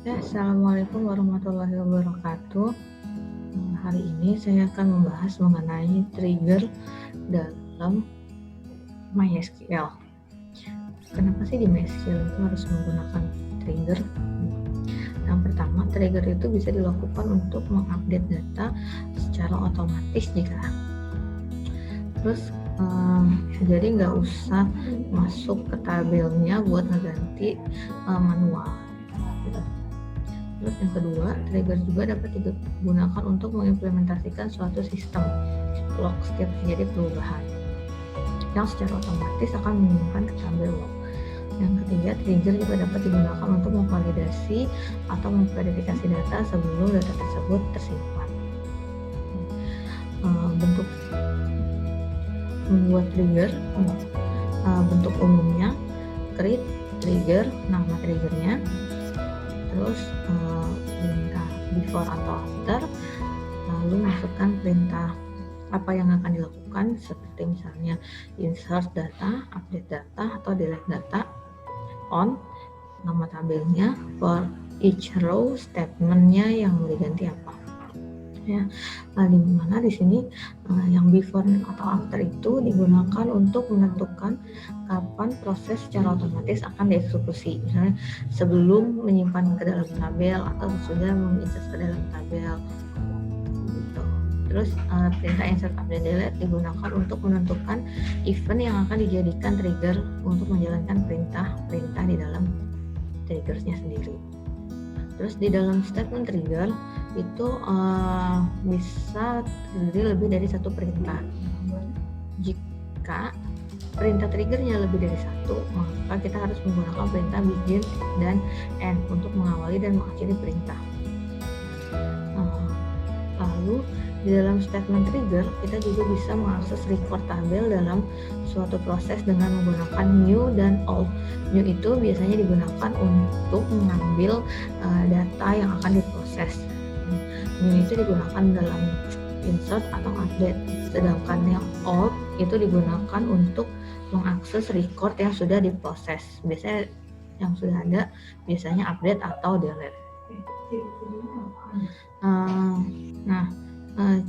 Ya, Assalamualaikum warahmatullahi wabarakatuh. Hari ini saya akan membahas mengenai trigger dalam MySQL. Kenapa sih di MySQL itu harus menggunakan trigger? Yang pertama, trigger itu bisa dilakukan untuk mengupdate data secara otomatis terus jadi nggak usah masuk ke tabelnya buat ngeganti manual. Terus yang kedua, trigger juga dapat digunakan untuk mengimplementasikan suatu sistem log setiap terjadi perubahan yang secara otomatis akan mengirimkan ke tabel log. Yang ketiga, trigger juga dapat digunakan untuk memvalidasi atau memverifikasi data sebelum data tersebut tersimpan. Bentuk membuat trigger, bentuk umumnya create trigger, nama triggernya, terus perintah before atau after, lalu masukkan perintah apa yang akan dilakukan seperti misalnya insert data, update data, atau delete data, on, nama tabelnya, for each row statementnya yang mau diganti apa. Ya, di mana di sini yang before atau after itu digunakan untuk menentukan kapan proses secara otomatis akan dieksekusi, misalnya sebelum menyimpan ke dalam tabel atau sudah menginsert ke dalam tabel gitu. Terus perintah insert update delete digunakan untuk menentukan event yang akan dijadikan trigger untuk menjalankan perintah di dalam triggersnya sendiri. Terus di dalam statement trigger itu bisa terdiri lebih dari satu perintah. Jika perintah triggernya lebih dari satu, maka kita harus menggunakan perintah begin dan end untuk mengawali dan mengakhiri perintah. Lalu di dalam statement trigger kita juga bisa mengakses record tabel dalam suatu proses dengan menggunakan new dan old. New itu biasanya digunakan untuk mengambil data yang akan diproses. New itu digunakan dalam insert atau update, sedangkan yang old itu digunakan untuk mengakses record yang sudah diproses. Biasanya yang sudah ada biasanya update atau delete.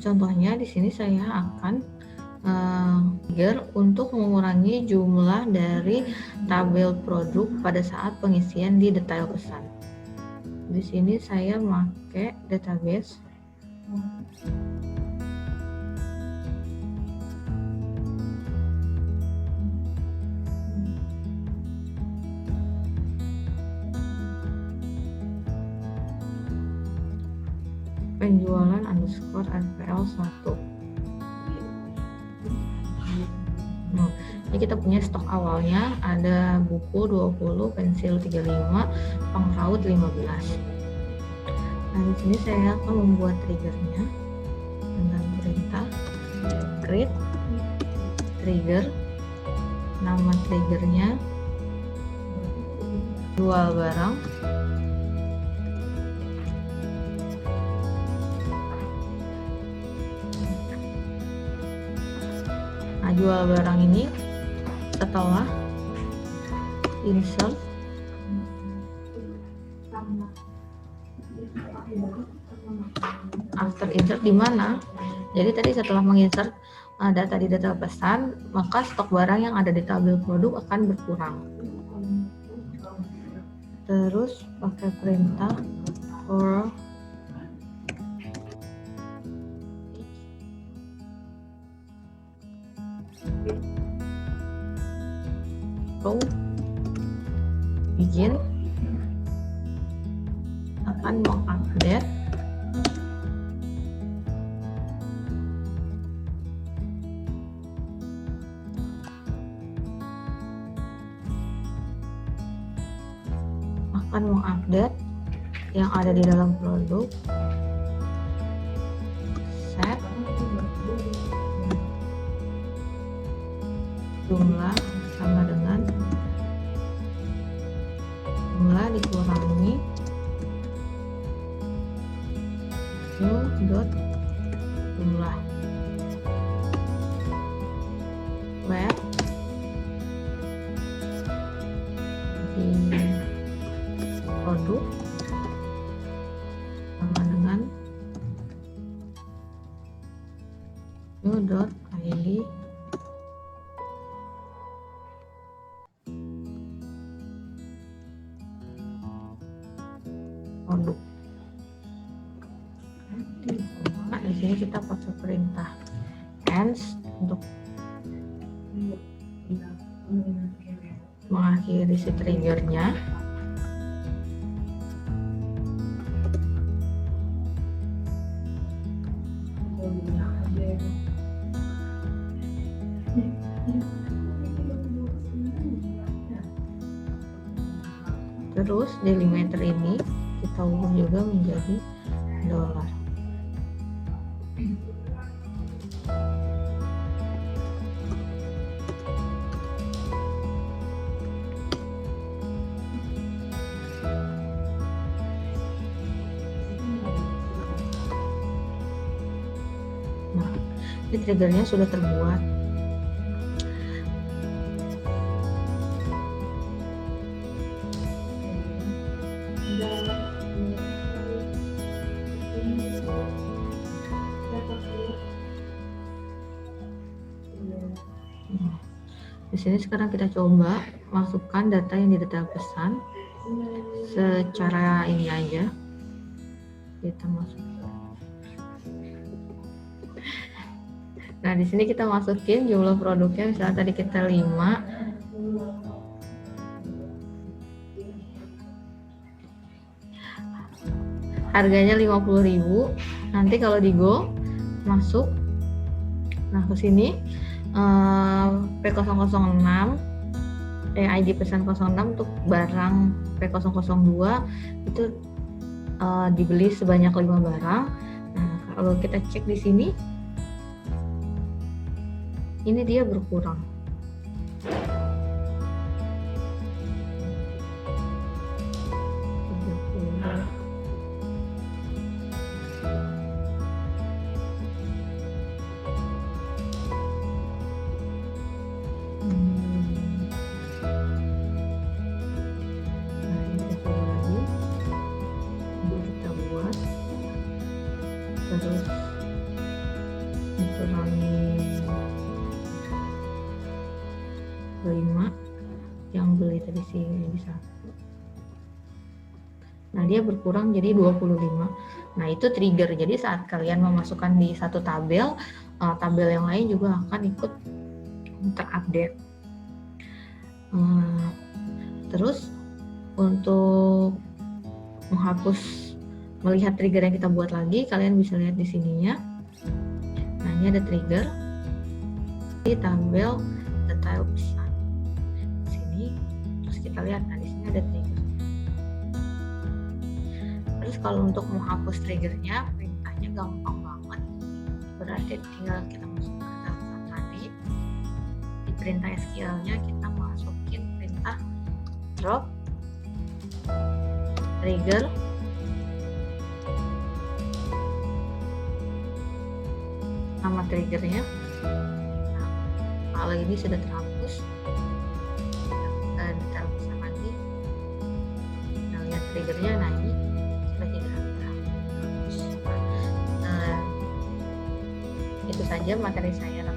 Contohnya di sini saya akan trigger untuk mengurangi jumlah dari tabel produk pada saat pengisian di detail pesan. Di sini saya pakai database. Penjualan underscore FPL 1. Ini kita punya stok awalnya, ada buku 20, pensil 35, pengraut 15. Nah, di sini saya akan membuat triggernya dengan perintah create trigger. Nama triggernya jual barang. Nah, jual barang ini setelah insert after insert di mana? Jadi tadi setelah menginsert data di data pesan, maka stok barang yang ada di tabel produk akan berkurang. Terus pakai perintah for row begin akan mengupdate yang ada di dalam produk, set jumlah sama dengan jumlah dikurangi new dot jumlah web di produk produk. Nah, di sini kita pakai perintah ends untuk mengakhiri si triggernya. Terus delimiter ini kita ubah juga menjadi dolar. Nah, ini triggernya sudah terbuat. Di sini sekarang kita coba masukkan data yang di data pesan secara ini aja. Kita masukin. Nah, di sini kita masukin jumlah produknya, misalnya tadi kita 5. Harganya 50.000. Nanti kalau di Go masuk, nah ke sini P006 ID pesan 06 untuk barang P002 itu dibeli sebanyak 5 barang. Nah, kalau kita cek di sini, ini dia berkurang. Terus dikurangi 5 yang beli tadi sih bisa. Nah, dia berkurang jadi 25. Nah, itu trigger. Jadi saat kalian memasukkan di satu tabel, tabel yang lain juga akan ikut terupdate. Terus untuk menghapus, melihat trigger yang kita buat lagi, kalian bisa lihat di sininya. Nah, ini ada trigger di tabel detail pesan. Di sini terus kita lihat, nah di sini ada trigger. Terus kalau untuk menghapus triggernya, perintahnya gampang banget. Berarti tinggal kita masukkan data tadi. Di perintah SQL-nya kita masukin perintah drop trigger nama triggernya. Nah, kalau ini sudah terhapus, kita detail pesan lagi. Kita lihat triggernya, nah ini sudah tidak terhapus. Itu saja materi saya.